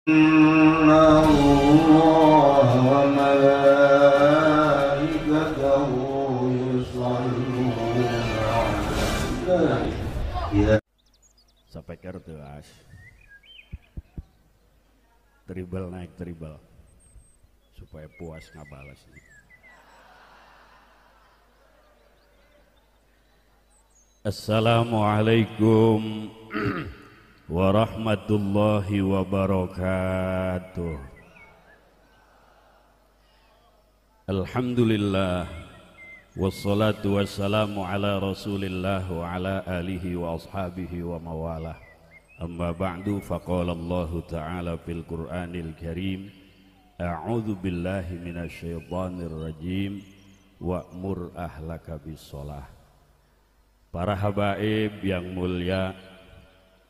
إن الله وملائكته يصلون على النبي. Sampai kertas tribal naik tribal supaya puas ngabalas. Assalamualaikum warahmatullahi wabarakatuh. Alhamdulillah wassalatu wassalamu ala rasulillah wa ala alihi wa ashabihi wa mawalah. Amma ba'du, faqala Allah ta'ala fil Qur'anil Karim, a'udzu billahi minasyaitonir rajim, wa'mur ahlaka bis-shalah. Para habaib yang mulia,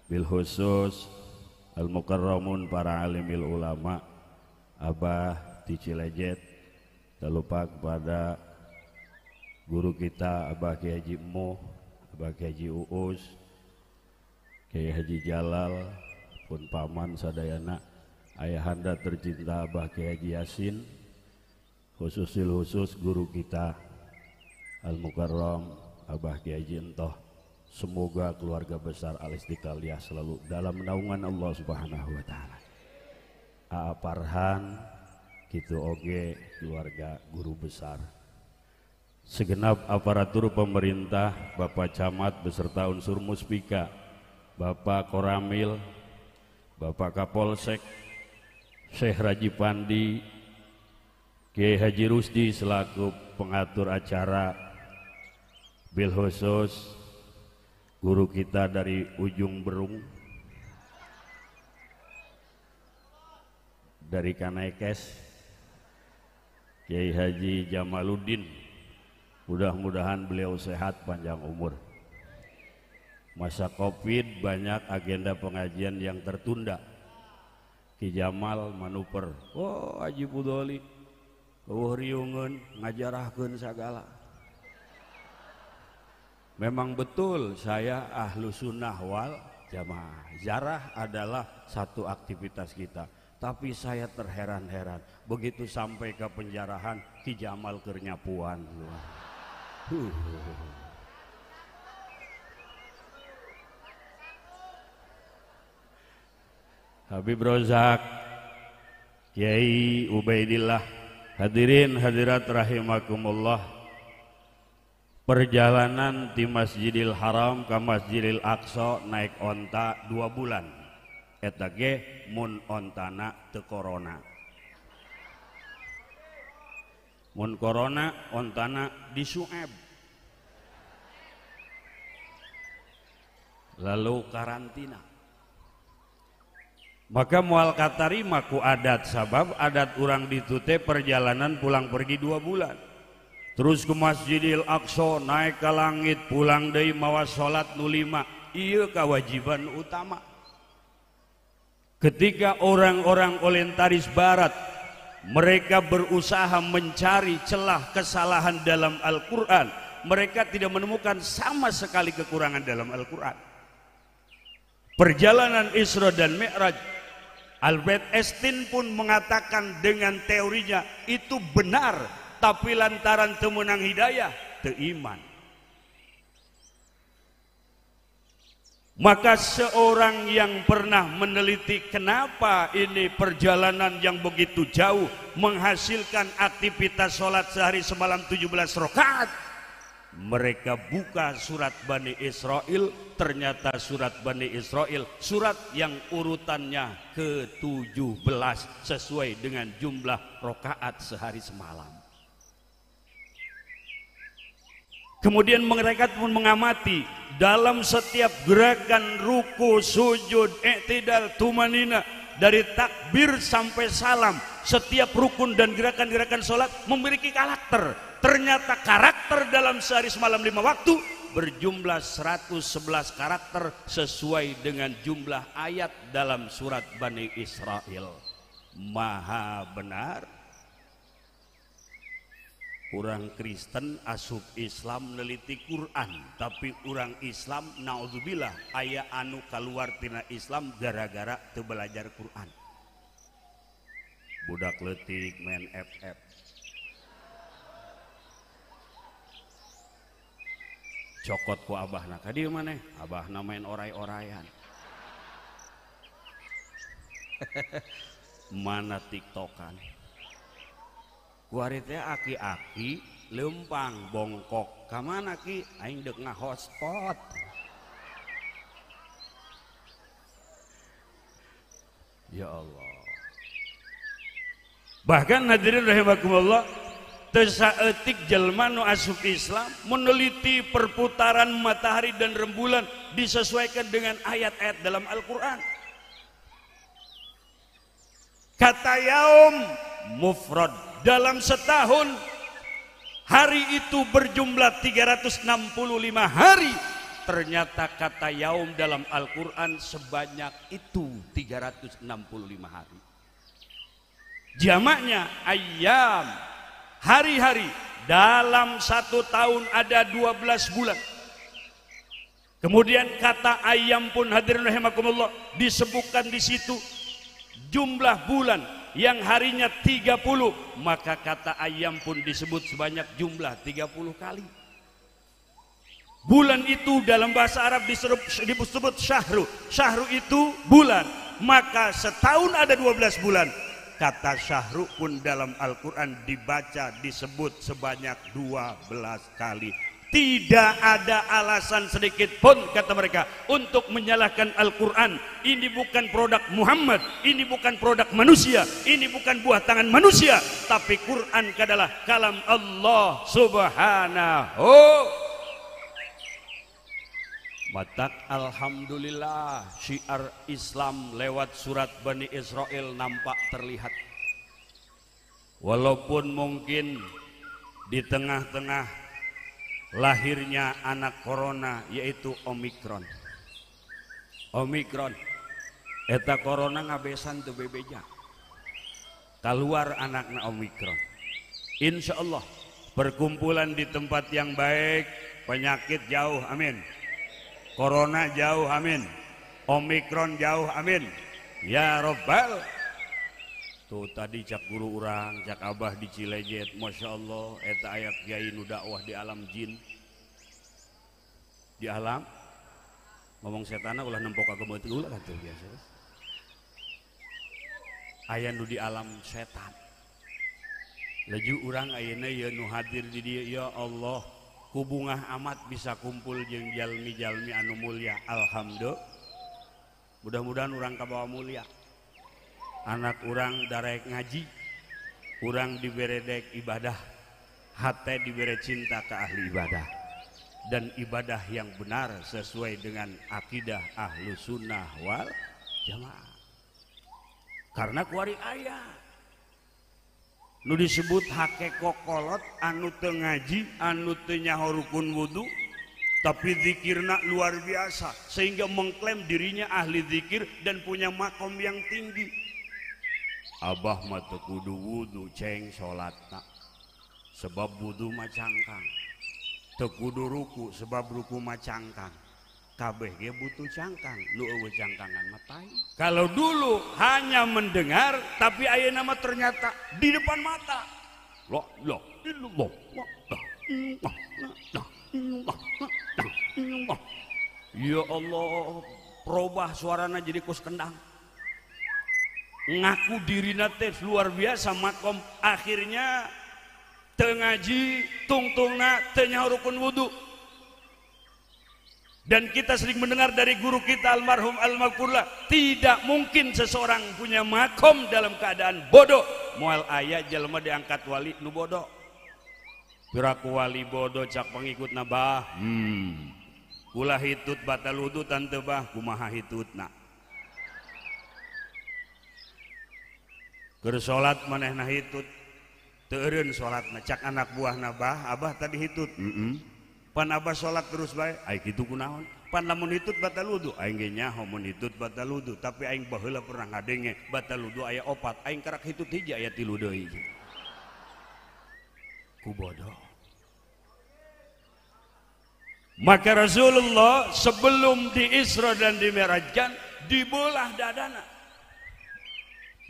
bil khusus al-mukarramun para alimil ulama, Abah di Cilejet, tak lupa kepada guru kita Abah Kiai Haji Muh, Abah Kiai Haji Uus, Kiai Haji Jalal, pun paman sadayana, ayahanda tercinta Abah Kiai Haji Yasin, khusus guru kita al-mukarram Abah Kiai Haji Entoh. Semoga keluarga besar Al-Istiqlaliyah selalu dalam naungan Allah Subhanahu wa taala. Aa Parhan kitu oge keluarga guru besar. Segenap aparatur pemerintah, Bapak Camat beserta unsur Muspika, Bapak Koramil, Bapak Kapolsek, Syekh Raji Pandi, Kiai Haji Rusdi selaku pengatur acara, bil khusus guru kita dari ujung Berung, dari Kanekes, Kiai Haji Jamaluddin, mudah-mudahan beliau sehat panjang umur. Masa Covid banyak agenda pengajian yang tertunda. Ki Jamal manuper, oh Haji Budoli riungeun ngajarahkeun sagala. Memang betul saya ahlu sunnah wal jamaah. Ziarah adalah satu aktivitas kita. Tapi saya terheran-heran begitu sampai ke penjarahan Ki Jamal keur nyapuan. Habib Rozak, Kiai Ubaidillah, hadirin hadirat rahimakumullah. Perjalanan di Masjidil Haram ke Masjidil Aqsa naik onta 2 bulan. Eta ge mun ontana teu corona. Mun corona ontana di Sueb. Lalu karantina. Maka moal katarima ku adat, sabab adat urang ditu teh perjalanan pulang pergi 2 bulan. Terus ke Masjidil Aqsa, naik ke langit, pulang deui mawa salat nu 5. Ieu kewajiban utama. Ketika orang-orang orientalis barat mereka berusaha mencari celah kesalahan dalam Al-Qur'an, mereka tidak menemukan sama sekali kekurangan dalam Al-Qur'an. Perjalanan Isra dan Mi'raj, Albert Einstein pun mengatakan dengan teorinya itu benar. Tapi lantaran temenang hidayah, teiman. Maka seorang yang pernah meneliti kenapa ini perjalanan yang begitu jauh menghasilkan aktivitas sholat sehari semalam 17 rakaat. Mereka buka surat Bani Israel, ternyata surat Bani Israel surat yang urutannya ke-17 sesuai dengan jumlah rakaat sehari semalam. Kemudian mereka pun mengamati dalam setiap gerakan ruku, sujud, i'tidal, tumanina, dari takbir sampai salam, setiap rukun dan gerakan-gerakan sholat memiliki karakter. Ternyata karakter dalam sehari semalam 5 waktu berjumlah 111 karakter sesuai dengan jumlah ayat dalam surat Bani Israel. Maha benar. Orang Kristen asup Islam neliti Quran, tapi orang Islam naudzubillah aya anu kaluar tina Islam gara-gara teu belajar Quran. budak leutik main FF. Cokot ku abahna ka dieu maneh, abahna main oray-orayan. Mana tiktokan. Kuari teh aki-aki lempang bongkok. Ka mana ki? Aing deuk ngahotspot. Ya Allah. Bahkan hadirin rahimakumullah, teu saeutik jelema nu asup Islam meneliti perputaran matahari dan rembulan disesuaikan dengan ayat-ayat dalam Al-Qur'an. Kata yaum mufrad, dalam setahun hari itu berjumlah 365 hari. Ternyata kata yaum dalam Al-Quran sebanyak itu 365 hari. Jamaknya ayyam, hari-hari. Dalam satu tahun ada 12 bulan. Kemudian kata ayyam pun hadirin rahimakumullah disebutkan di situ jumlah bulan yang harinya 30, maka kata ayyam pun disebut sebanyak jumlah 30 kali. Bulan itu dalam bahasa Arab disebut syahru. Syahru itu bulan, maka setahun ada 12 bulan. Kata syahru pun dalam Al-Quran dibaca disebut sebanyak 12 kali. Tidak ada alasan sedikit pun kata mereka untuk menyalahkan Al-Quran. Ini bukan produk Muhammad, ini bukan produk manusia, ini bukan buah tangan manusia, tapi Quran adalah kalam Allah subhanahu. Matak alhamdulillah syiar Islam lewat surat Bani Israel nampak terlihat. Walaupun mungkin di tengah-tengah lahirnya anak corona yaitu Omikron. Omikron eta corona ngabesan teu bebeja. Keluar anakna Omikron. Insya Allah perkumpulan di tempat yang baik, penyakit jauh, amin. Corona jauh, amin. Omikron jauh, amin. Ya Rabbal. Tuh tadi cak guru urang, cak abah di Cilejet, Masya Allah, eta ayat kiai nu dakwah di alam jin. Di alam, ngomong setana ulah nempok kageumeuteung ulah atuh biasa. Aya nu di alam setan. Laju urang ayeuna ye nu hadir di dieu, ya Allah. Kubungah amat bisa kumpul jeung jalmi-jalmi anu mulia. Alhamdulillah. Mudah-mudahan urang kabawa mulia. Anak urang darek ngaji, urang diberedek ibadah, hate dibere cinta ke ahli ibadah, dan ibadah yang benar sesuai dengan akidah ahlu sunnah wal jamaah. Karena kuari ayah nu disebut hake kokolot anu teu ngaji, anu teu nyaho rukun wudu, tapi zikirna luar biasa sehingga mengklaim dirinya ahli zikir dan punya makom yang tinggi. Abah mah teu kudu wudu ceng salatna sebab wudu mah cangkang, teu kudu ruku sebab ruku mah cangkang. Kabeh ge butuh cangkang, nu eueuh cangkangan mah tai. Kalau dulu hanya mendengar, tapi ayeuna mah ternyata di depan mata. La ilaha illallah. Ya Allah, perubah suarana jadi kus kendang. Ngaku dirina teh luar biasa makom, akhirnya teu ngaji, tungtungna teu nyaho rukun wudu. Dan kita sering mendengar dari guru kita almarhum Al-Maghfurlah, tidak mungkin seseorang punya makom dalam keadaan bodoh. Moal aya jelema diangkat wali nu bodoh. Piraku wali bodoh cak pengikut bah. Ulah hitut batal wudu tante bah, kumaha hitutna. Keur salat manehna hitut, teu eureun salatna cak anak buahna bah, abah tadi hitut. Pan abah sholat terus bae, aing kitu kunaon? Pan lamun hitut batal wudu, aing ge nyaho mun hitut batal wudu, tapi aing baheula pernah ngadenge batal wudu aya 4, aing karak hitut hiji aya 3 deui. Ku bodoh. Maka Rasulullah sebelum di Isra dan di Mi'rajkan dibelah dadana.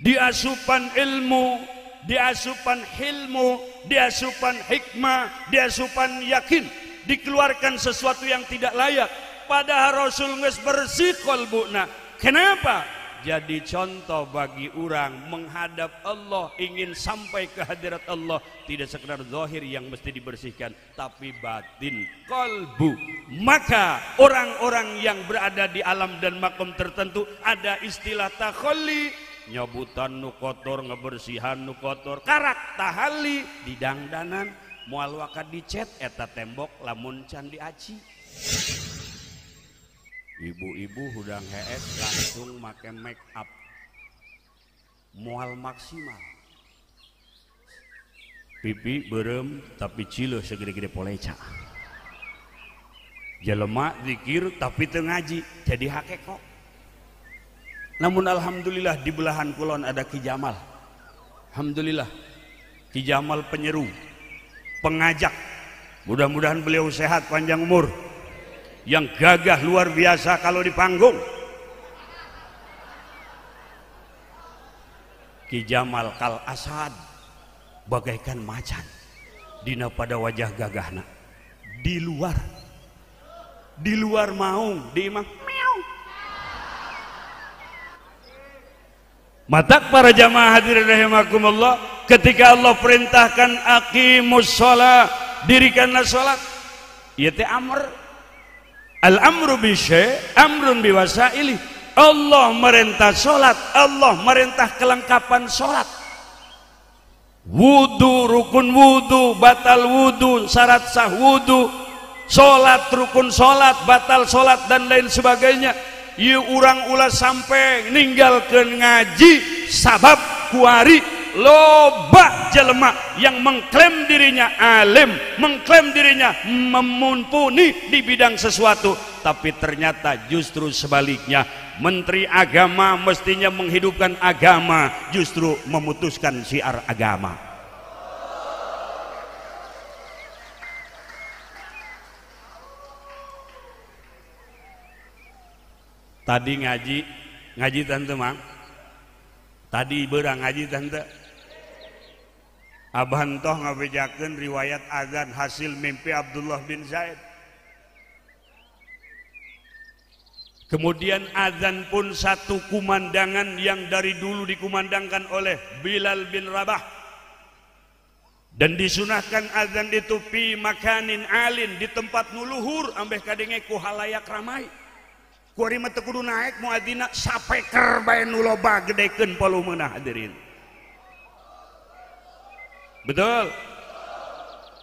diasupan ilmu, diasupan hilmu, diasupan hikmah, diasupan yakin, dikeluarkan sesuatu yang tidak layak. Padahal Rasul geus bersih qalbuna. Kenapa? Jadi contoh bagi orang menghadap Allah, ingin sampai ke hadirat Allah, tidak sekedar zahir yang mesti dibersihkan, tapi batin, kalbu. Maka orang-orang yang berada di alam dan makom tertentu ada istilah takhalli, nyebutan nu kotor, ngebersihan nu kotor, karak tahali didangdanan, moal waka dicet eta tembok lamun can diaci. Ibu-ibu hudang hees langsung make make up moal maksimal, pipi berem tapi cileuh segede-gede poleca, jelema zikir tapi teu ngaji jadi hakeko. Namun alhamdulillah di belahan kulon ada Ki Jamal, alhamdulillah Ki Jamal penyeru, pengajak, mudah-mudahan beliau sehat panjang umur, yang gagah luar biasa kalau di panggung. Ki Jamal kal asad bagaikan macan dina pada wajah gagahna, di luar maung di imah meow. Matak para jamaah hadirin rahimakumullah, ketika Allah perintahkan aqimus shalah, dirikanlah salat, ieu teh amr. Al-amru bisyai' amrun biwasaili. Allah merintah salat, Allah merintah kelengkapan salat. Wudu, rukun wudu, batal wudu, syarat sah wudu, salat, rukun salat, batal salat dan lain sebagainya. Ieu urang ulah sampai ninggalkeun ngaji sabab kuari loba jelema yang mengklaim dirinya alim, mengklaim dirinya memumpuni di bidang sesuatu, tapi ternyata justru sebaliknya. Menteri agama mestinya menghidupkan agama, justru memutuskan syiar agama. Tadi ngaji tante mang, tadi berang ngaji tante. Abah entoh ngabejakeun riwayat azan hasil mimpi Abdullah bin Zaid. Kemudian azan pun satu kumandangan yang dari dulu dikumandangkan oleh Bilal bin Rabah, dan disunahkan azan itu pi makanin alin, di tempat nuluhur ambeh kadenge ku halayak ramai. Kuari mah teu kudu naek muadzina sapeker bae nu loba gedekeun volumena hadirin. Betul.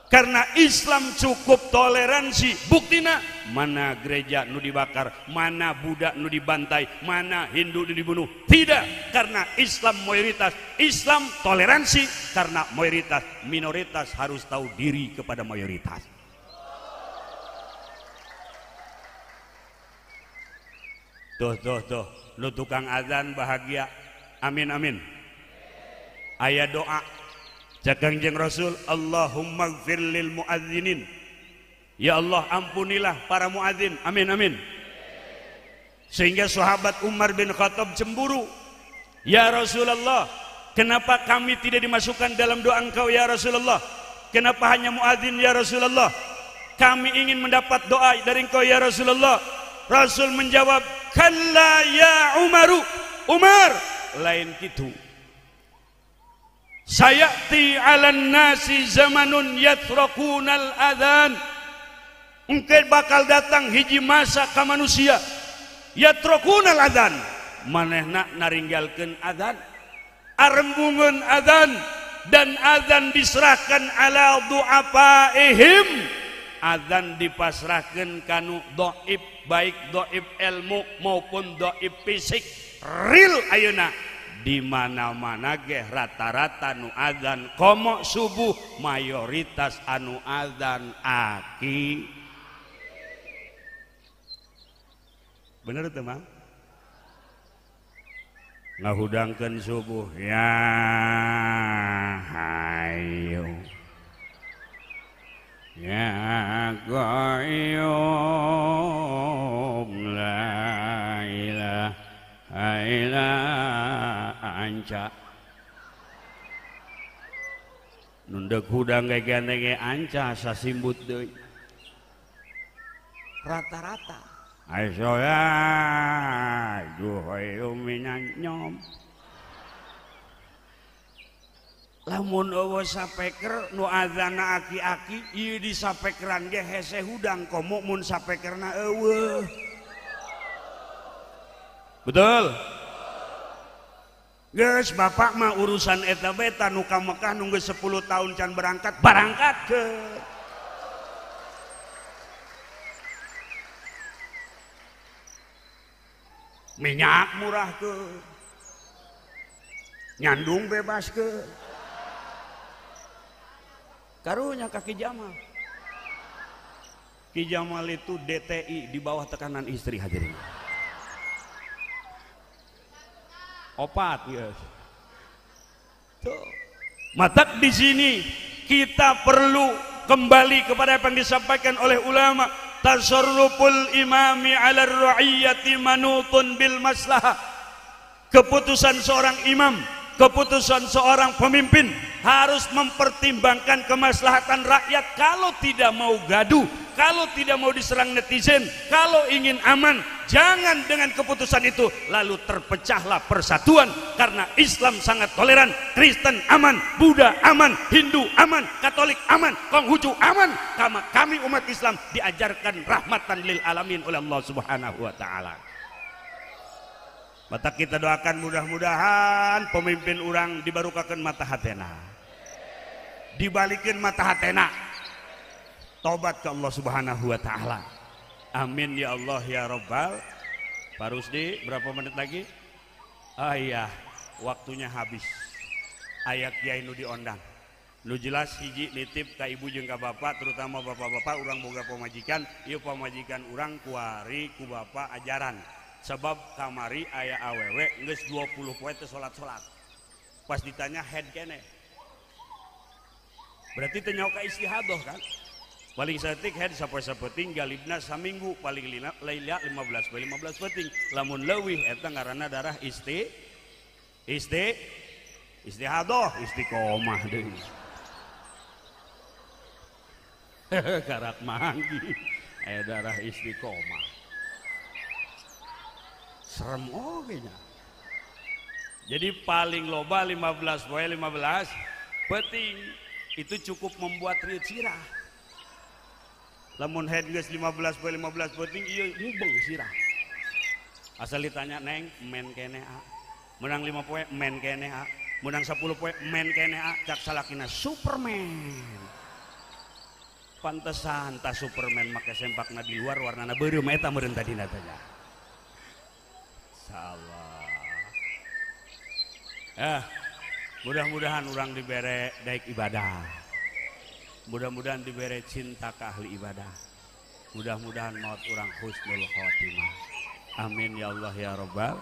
Karena Islam cukup toleransi. Buktina mana gereja nu dibakar, mana budak nu dibantai, mana Hindu nu dibunuh. Tidak, karena Islam mayoritas. Islam toleransi karena mayoritas. Minoritas harus tahu diri kepada mayoritas. Tuh, lu tukang azan bahagia. Amin amin. Aya doa Kangjeng Rasul, Allahumma gfir lil muadzinin. Ya Allah, ampunilah para muadzin. Amin amin. Sehingga sahabat Umar bin Khattab cemburu. Ya Rasulullah, kenapa kami tidak dimasukkan dalam doa engkau ya Rasulullah? Kenapa hanya muadzin ya Rasulullah? Kami ingin mendapat doa dari engkau ya Rasulullah. Rasul menjawab, kalla ya Umaru. Umar, lain kitu. Sayati 'alan nasi zamanun yatrakunal adzan. Engke bakal datang hiji masa ka manusia yatrakunal adzan, manehna naringgalkeun adzan, arembungeun adzan, dan adzan diserahkan ala du'afaihim. Adzan dipasrahkeun kanu dhaif, baik dhaif ilmu maupun dhaif fisik. Real ayeuna di mana-mana ge rata-rata nu adzan komo subuh, mayoritas anu adzan aki. Bener teu Mang? Ngahudangkeun subuh ya hayu ya qayyum la ilaha illa anca nundek hudang gandenge anca sasimbut deui rata-rata aisoya juhoy nyom lamun eueuh sapeker nu azana aki-aki ieu di sapekeran ge hese hudang komo mun sapekerna eueuh betul geus bapak mah urusan eta beta nu ka Mekah nu geus 10 tahun can berangkat ke minyak murah ke nyandung bebas ke karunya kaki Jamal. Ki Jamal itu DTI di bawah tekanan istri hadirin. Opat ya. Tuh. Matak di sini kita perlu kembali kepada apa yang disampaikan oleh ulama. Tasarruful imami 'ala ar-ra'iyyati manutun bil maslahah. Keputusan seorang imam, keputusan seorang pemimpin harus mempertimbangkan kemaslahatan rakyat. Kalau tidak mau gaduh, kalau tidak mau diserang netizen, kalau ingin aman, jangan dengan keputusan itu lalu terpecahlah persatuan. Karena Islam sangat toleran, Kristen aman, Buddha aman, Hindu aman, Katolik aman, Konghucu aman. Kami umat Islam diajarkan rahmatan lil alamin oleh Allah Subhanahu wa taala. Mata kita doakan mudah-mudahan pemimpin orang dibarukakan mata hatena, dibalikin mata hatena, tobat ke Allah Subhanahu wa taala. Amin ya Allah ya Rabbal. Pak Rusdi berapa menit lagi? Ah iya, waktunya habis. Ayak kiai nu diondang. Nu jelas hiji nitip ka ibu jeung ka bapak, terutama bapak-bapak urang boga pamajikan, ieu pamajikan urang kuari ku bapak ajaran. Sebab kamari aya awewe geus 20 poe teu salat-salat. Pas ditanya head kene. Berarti teu nyaho ka istihadah kan? Paling saeutik head sapoe-sapoting galibna saminggu, paling laila 15 poe 15 peuting. Lamun leuwih eta ngaranna darah istihadah, istiqomah deui. Karak manggi aya darah istiqomah. Serem ogenya. Jadi paling loba 15 poe 15 peuting itu cukup membuat rieuh sirah. Lamun head geus 15 poe 15 peuting ieu mubeng sirah. Asal ditanya neng men kene a. Menang 5 poe men kene a. Menang 10 poe men kene a. Cak salakina Superman. Pantesan ta Superman make sempakna di luar warnana beureum eta meureun tadina tanya. Allah. Mudah-mudahan orang dibere daik ibadah. Mudah-mudahan dibere cinta ke ahli ibadah. Mudah-mudahan maut orang husnul khotimah. Amin ya Allah ya Rabbal